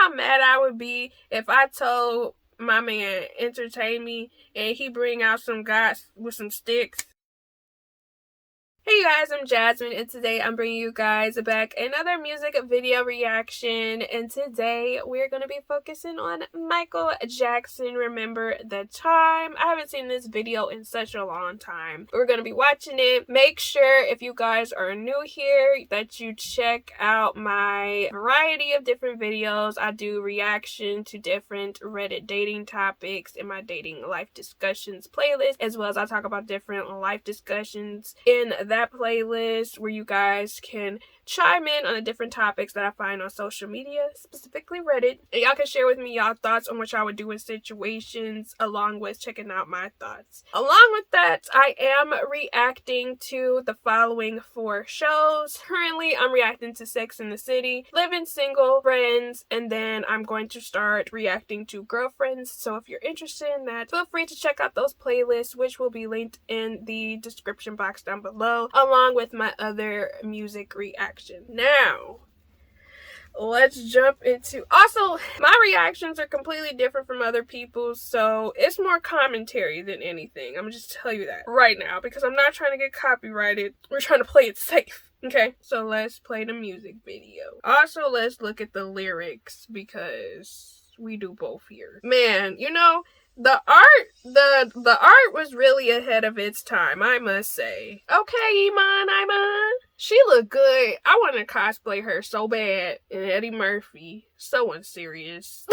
how mad I would be if I told my man entertain me and he bring out some guys with some sticks? Hey guys, I'm Jasmine, and today I'm bringing you guys back another music video reaction, and today we're going to be focusing on Michael Jackson, Remember the Time. I haven't seen this video in such a long time. We're going to be watching it. Make sure if you guys are new here that you check out my variety of different videos. I do reaction to different Reddit dating topics in my dating life discussions playlist, as well as I talk about different life discussions in that playlist where you guys can chime in on the different topics that I find on social media, specifically Reddit, and y'all can share with me y'all thoughts on what y'all would do in situations, along with checking out my thoughts. Along with that, I am reacting to the following 4 shows. Currently, I'm reacting to Sex and the City, Living Single, Friends, and then I'm going to start reacting to Girlfriends. So if you're interested in that, feel free to check out those playlists, which will be linked in the description box down below, along with my other music reactions. Now, let's jump into... Also, my reactions are completely different from other people's, so it's more commentary than anything. I'm gonna just tell you that right now, because I'm not trying to get copyrighted. We're trying to play it safe. Okay, so let's play the music video. Also, let's look at the lyrics, because we do both here. Man, you know, the art was really ahead of its time, I must say. Okay, Iman. She looked good. I want to cosplay her so bad. And Eddie Murphy, so unserious.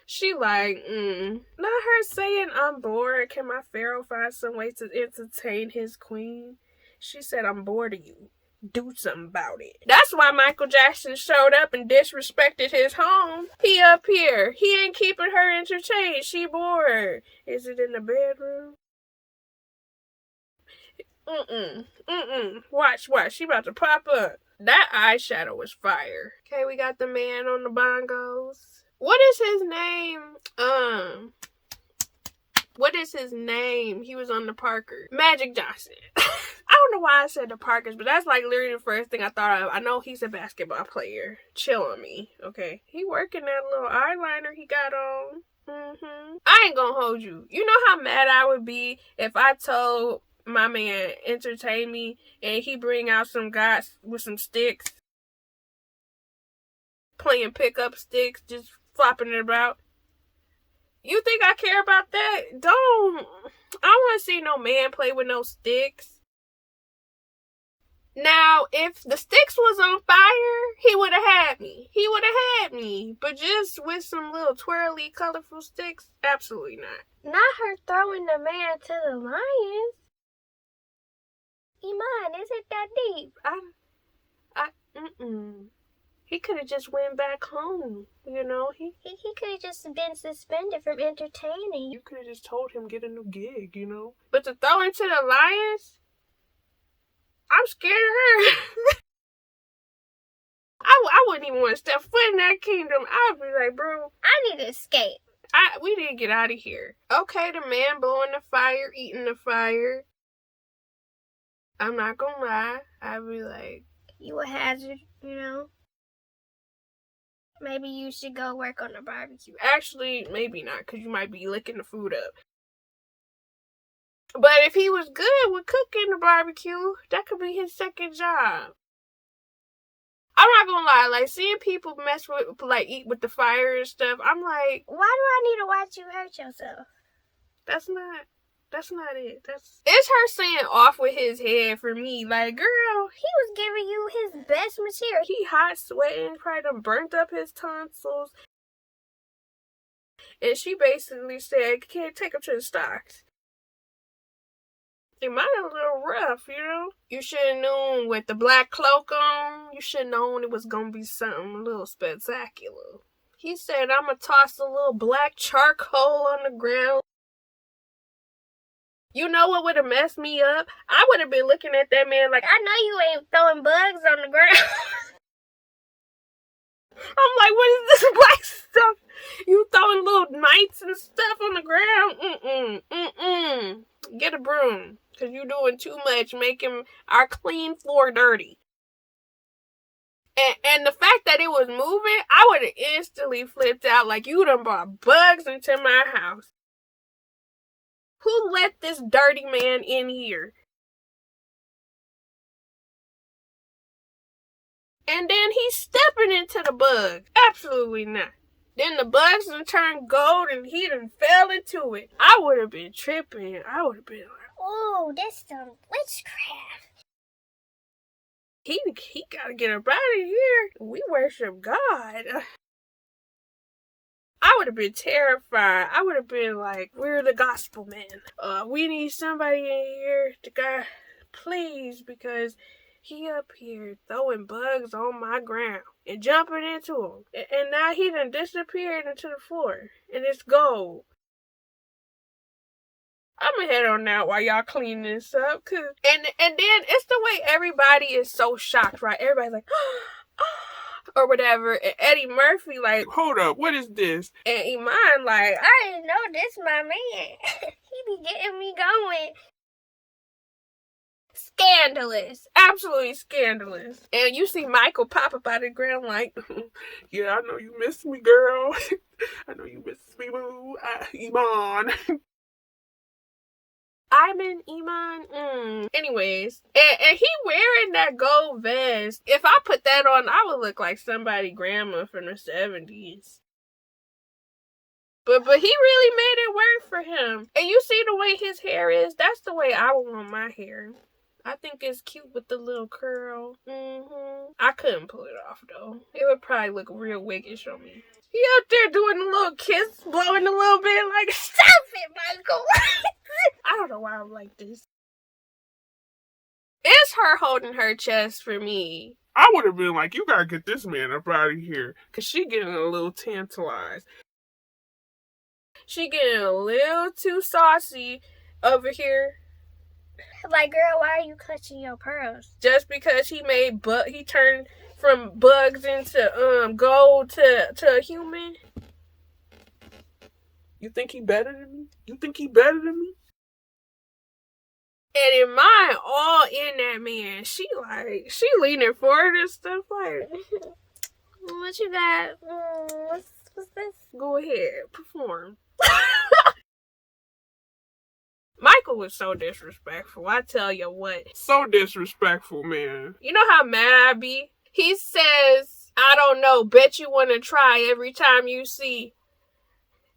She like, Not her saying, I'm bored. Can my pharaoh find some way to entertain his queen? She said, I'm bored of you. Do something about it. That's why Michael Jackson showed up and disrespected his home. He up here. He ain't keeping her entertained. She bored. Is it in the bedroom? Watch. She about to pop up. That eyeshadow was fire. Okay, we got the man on the bongos. What is his name? What is his name? He was on the Parker. Magic Johnson. I don't know why I said the Parkers, but that's like literally the first thing I thought of. I know he's a basketball player. Chill on me, okay? He working that little eyeliner he got on. I ain't gonna hold you. You know how mad I would be if I told my man entertain me and he bring out some guys with some sticks, playing pickup sticks, just flopping it about. You think I care about that? I don't want to see no man play with no sticks. Now, if the sticks was on fire, he would have had me. But just with some little twirly, colorful sticks, absolutely not. Not her throwing the man to the lions. Iman, is it that deep? He could have just went back home, you know? He could have just been suspended from entertaining. You could have just told him get a new gig, you know? But to throw into the lions? I'm scared of her. I wouldn't even want to step foot in that kingdom. I'd be like, bro, I need to escape. We need to get out of here. Okay, the man blowing the fire, eating the fire. I'm not gonna lie. I'd be like, you a hazard, you know? Maybe you should go work on the barbecue. Actually, maybe not, because you might be licking the food up. But if he was good with cooking the barbecue, that could be his second job. I'm not gonna lie, like, seeing people mess with, like, eat with the fire and stuff, I'm like, why do I need to watch you hurt yourself? That's not it. It's her saying off with his head for me. Like, girl, he was giving you his best material. He hot sweating, probably done burnt up his tonsils. And she basically said, can't take him to the stocks. It might have been a little rough, you know? You should have known with the black cloak on. You should have known it was going to be something a little spectacular. He said, I'm going to toss a little black charcoal on the ground. You know what would have messed me up? I would have been looking at that man like, I know you ain't throwing bugs on the ground. I'm like, what is this black stuff? You throwing little mites and stuff on the ground? Get a broom, because you doing too much, making our clean floor dirty. And the fact that it was moving, I would have instantly flipped out like, you done brought bugs into my house. Who let this dirty man in here? And then he's stepping into the bug. Absolutely not. Then the bugs done turned gold and he done fell into it. I would have been tripping. I would have been like, oh, that's some witchcraft. He gotta get up out of here. We worship God. I would have been terrified. I would have been like, we're the gospel men. We need somebody in here to God, please, because he up here throwing bugs on my ground and jumping into them. And now he done disappeared into the floor. And it's gold. I'm gonna head on out while y'all clean this up. And then it's the way everybody is so shocked, right? Everybody's like, or whatever. And Eddie Murphy like, hold up, what is this? And Iman like, I didn't know this my man. He be getting me going. Scandalous. Absolutely scandalous. And you see Michael pop up out of the ground like, yeah, I know you miss me, girl. I know you miss me, boo. Iman. Iman. Anyways, and he wearing that gold vest. If I put that on, I would look like somebody grandma from the 70s. But he really made it work for him. And you see the way his hair is? That's the way I would want my hair. I think it's cute with the little curl. I couldn't pull it off though. It would probably look real wiggish on me. He out there doing a little kiss, blowing a little bit like, stop it, Michael. I don't know why I'm like this. It's her holding her chest for me. I would have been like, you gotta get this man up out of here. Cause she getting a little tantalized. She getting a little too saucy over here. Like, girl, why are you clutching your pearls? Just because he turned from bugs into gold to a human. You think he better than me? And in mine, all in that man, she leaning forward and stuff like, what you got? What's this? Go ahead, perform. Michael was so disrespectful. I tell you what. So disrespectful, man. You know how mad I be? He says, I don't know, bet you want to try every time you see.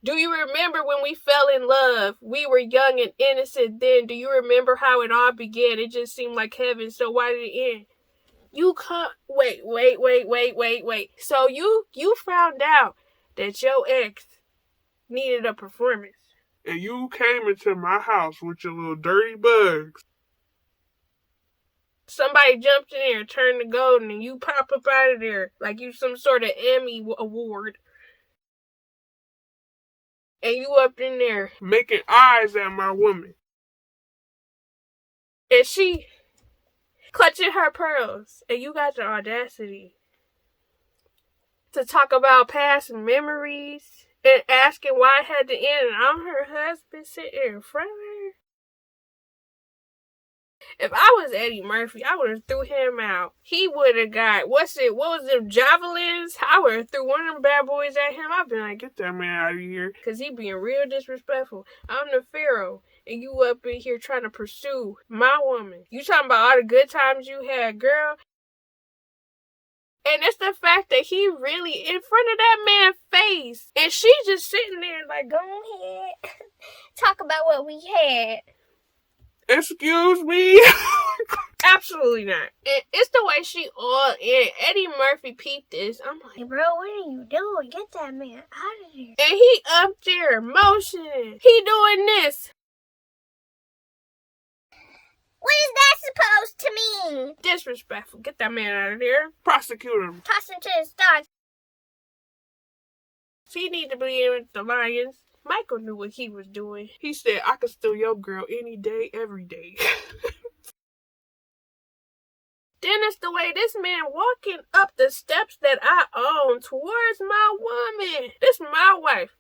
Do you remember when we fell in love? We were young and innocent then. Do you remember how it all began? It just seemed like heaven, so why did it end? You can't... Wait. So you found out that your ex needed a performance. And you came into my house with your little dirty bugs. Somebody jumped in there, turned to golden, and you pop up out of there like you some sort of Emmy award. And you up in there making eyes at my woman. And she clutching her pearls. And you got the audacity to talk about past memories and asking why it had to end. And I'm her husband sitting in front of her. If I was Eddie Murphy, I would have threw him out. He would have got, what was them javelins? I would have threw one of them bad boys at him. I'd been like, get that man out of here. Because he being real disrespectful. I'm the Pharaoh. And you up in here trying to pursue my woman. You talking about all the good times you had, girl. And it's the fact that he really in front of that man's face. And she just sitting there like, go ahead. Talk about what we had. Excuse me? Absolutely not. It's the way she all in. Eddie Murphy peeped this. I'm like, hey, bro, what are you doing? Get that man out of here. And he up there motioning. He doing this. What is that supposed to mean? Disrespectful. Get that man out of there. Prosecute him. Toss him to the stars. She need to be in with the Lions. Michael knew what he was doing. He said, I could steal your girl any day, every day. Then it's the way this man walking up the steps that I own towards my woman. This my wife.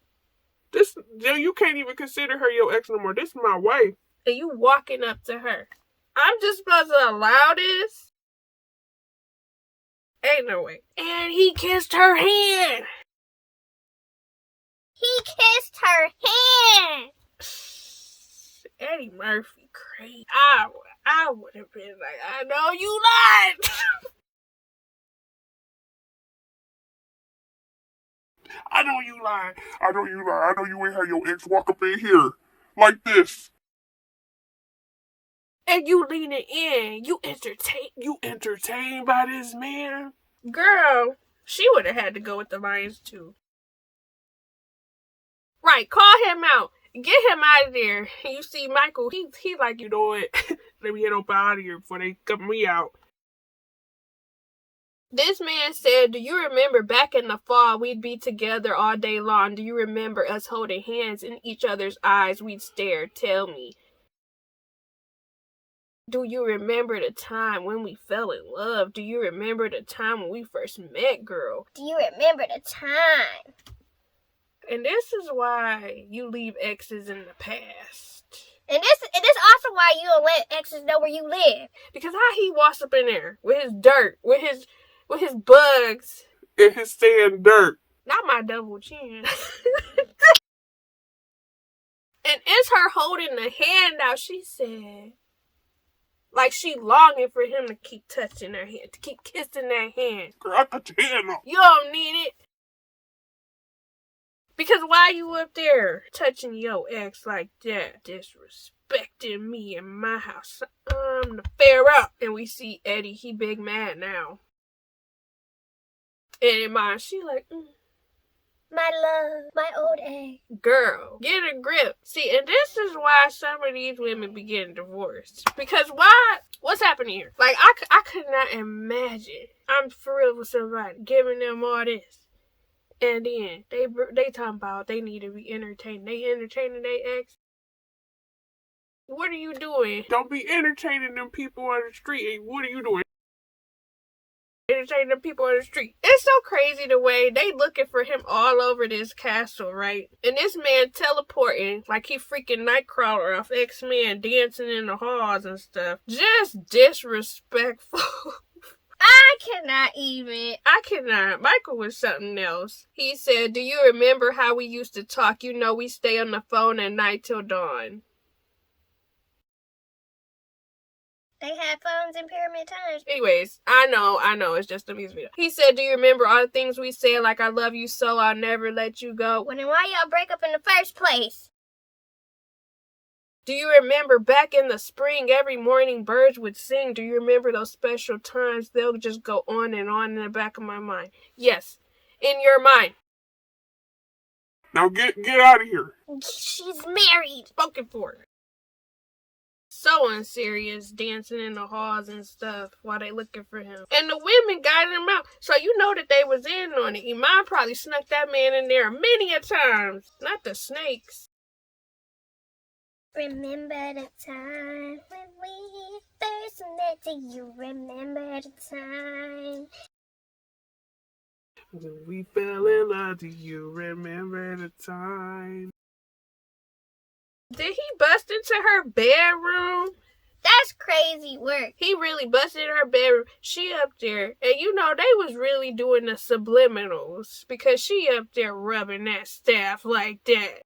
You can't even consider her your ex no more. This is my wife. And you walking up to her. I'm just supposed to allow this? Ain't no way. And he kissed her hand. He kissed her hand. Eddie Murphy, crazy. I would have been like, I know you lied. I know you lying. I know you lying. I know you ain't had your ex walk up in here like this. And you leaning in. You entertained by this man. Girl, she would have had to go with the Lions too. Right, call him out. Get him out of there. You see, Michael, he like, you know it. Let me get up out of here before they cut me out. This man said, do you remember back in the fall we'd be together all day long? Do you remember us holding hands in each other's eyes? We'd stare. Tell me. Do you remember the time when we fell in love? Do you remember the time when we first met, girl? Do you remember the time? And this is why you leave exes in the past. And this also why you don't let exes know where you live. Because how he walks up in there with his dirt, with his bugs. And his sand dirt. Not my double chin. And it's her holding the hand out. She said, like she longing for him to keep touching her hand, to keep kissing that hand. Girl, I got your hand up. You don't need it. Because why you up there touching your ex like that? Disrespecting me in my house. I'm the pharaoh. And we see Eddie, he big mad now. And in mind, she like, My love, my old ex. girl, get a grip. See, and this is why some of these women be getting divorced. Because why? What's happening here? Like, I could not imagine I'm for real with somebody giving them all this. And then they talking about they need to be entertained. They entertaining their ex. What are you doing? Don't be entertaining them people on the street. What are you doing? Entertaining the people on the street. It's so crazy the way they looking for him all over this castle, right? And this man teleporting like he freaking Nightcrawler off X-Men, dancing in the halls and stuff. Just disrespectful. I cannot. Michael was something else. He said, do you remember how we used to talk? You know, we stay on the phone at night till dawn. They had phones in pyramid times. Anyways, I know, it's just a music video. He said, do you remember all the things we said, like I love you so, I'll never let you go? Well, then why y'all break up in the first place? Do you remember back in the spring, every morning birds would sing? Do you remember those special times? They'll just go on and on in the back of my mind. Yes, in your mind. Now get out of here. She's married. Spoken for. So unserious, dancing in the halls and stuff while they looking for him. And the women guided him out. So you know that they was in on it. Iman probably snuck that man in there many a times. Not the snakes. Remember the time when we first met? Do you remember the time? When we fell in love, do you remember the time? Did he bust into her bedroom? That's crazy work. He really busted in her bedroom. She up there. And you know, they was really doing the subliminals. Because she up there rubbing that staff like that.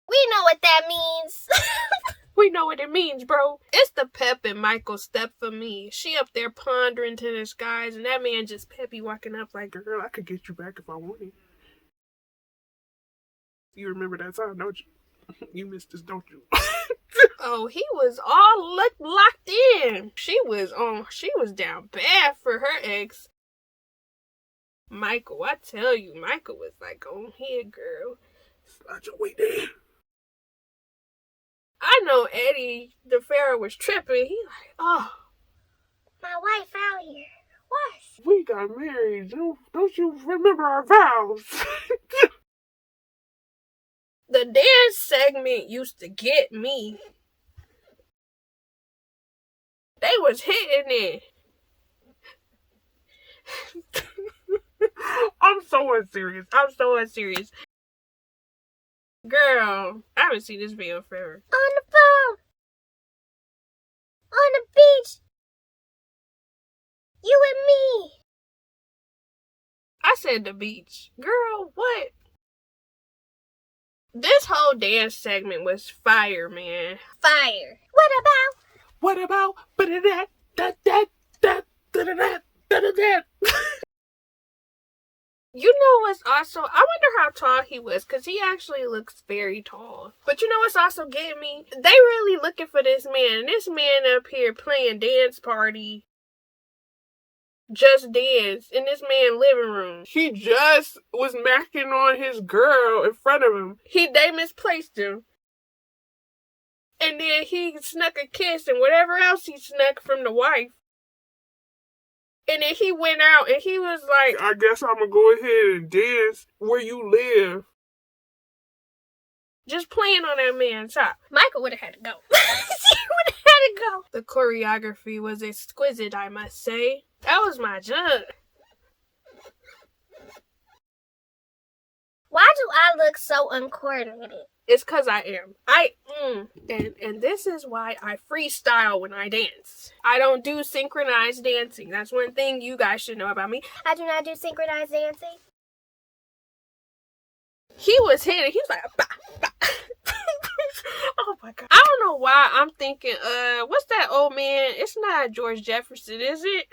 We know what that means. We know what it means, bro. It's the pep in Michael's step for me. She up there pondering to the skies. And that man just peppy walking up like, girl, I could get you back if I wanted. You remember that time, don't you? You missed this, don't you? Oh, he was all locked in. She was down bad for her ex. Michael, I tell you, Michael was like, go ahead, girl. Slide your way there. I know Eddie, the Pharaoh, was tripping. He like, oh. My wife out here. What? We got married. Don't you remember our vows? The dance segment used to get me. They was hitting it. I'm so unserious. Girl, I haven't seen this video forever. On the phone. On the beach. You and me. I said the beach. Girl, what? This whole dance segment was fire, man. Fire. What about? What about? That. You know what's also, I wonder how tall he was, because he actually looks very tall. But you know what's also getting me? They really looking for this man. This man up here playing dance party. Just Dance in this man's living room. He just was macking on his girl in front of him. They misplaced him. And then he snuck a kiss and whatever else he snuck from the wife. And then he went out and he was like, I guess I'm gonna go ahead and dance where you live. Just playing on that man's top. Michael would have had to go. She would have had to go. The choreography was exquisite, I must say. That was my junk. Why do I look so uncoordinated? It's because I am. And this is why I freestyle when I dance. I don't do synchronized dancing. That's one thing you guys should know about me. I do not do synchronized dancing. He was hitting. He was like, bah, bah. Oh my God. I don't know why I'm thinking, what's that old man? It's not George Jefferson, is it?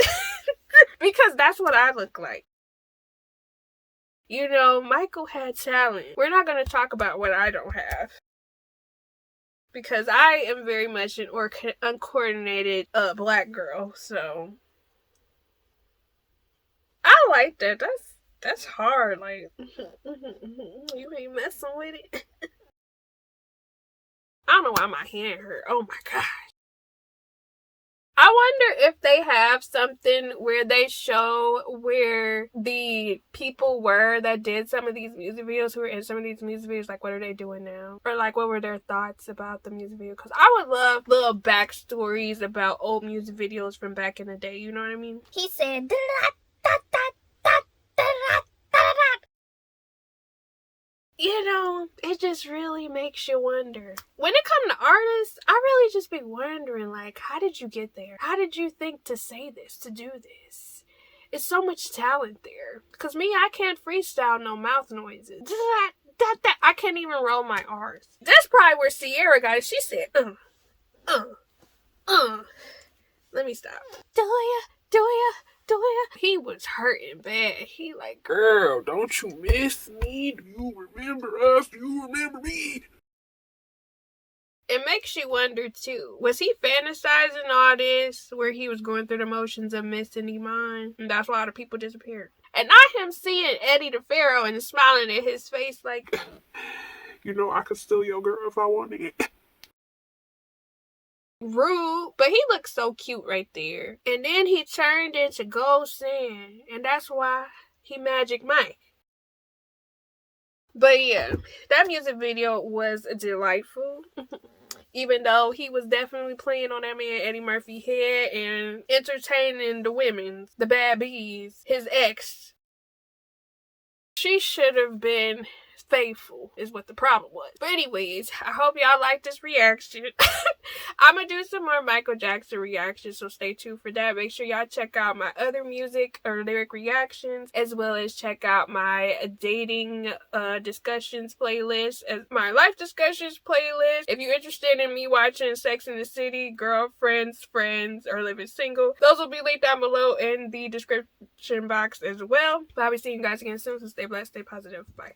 Because that's what I look like. You know, Michael had talent. We're not going to talk about what I don't have. Because I am very much an uncoordinated black girl, so. I like that. That's hard. Like, you ain't messing with it. I don't know why my hand hurt. Oh my gosh. I wonder if they have something where they show where the people were that did some of these music videos, who were in some of these music videos, like what are they doing now? Or like what were their thoughts about the music video? Because I would love little backstories about old music videos from back in the day, you know what I mean? He said, you know, it just really makes you wonder. When it comes to artists, I really just be wondering, like, how did you get there? How did you think to say this, to do this? It's so much talent there. Because me, I can't freestyle no mouth noises. I can't even roll my R's. That's probably where Sierra got it. She said, Let me stop. Do ya? He was hurting bad. He like, Girl, don't you miss me? Do you remember us? Do you remember me? It makes you wonder too. Was he fantasizing all this where he was going through the motions of missing Iman? And that's why a lot of people disappeared. And not him seeing Eddie the Pharaoh and smiling at his face like, you know, I could steal your girl if I wanted it. Rude, but he looked so cute right there. And then he turned into Gold Sand, and that's why he Magic Mike. But yeah, that music video was delightful. Even though he was definitely playing on that man Eddie Murphy head and entertaining the women, the bad bees, his ex. She should have been faithful is what the problem was. But anyways, I hope y'all like this reaction. I'm gonna do some more Michael Jackson reactions, so stay tuned for that. Make sure y'all check out my other music or lyric reactions, as well as check out my dating discussions playlist, as my life discussions playlist. If you're interested in me watching Sex and the City, Girlfriends, Friends, or Living Single, those will be linked down below in the description box as well. But I'll be seeing you guys again soon, so stay blessed, stay positive. Bye.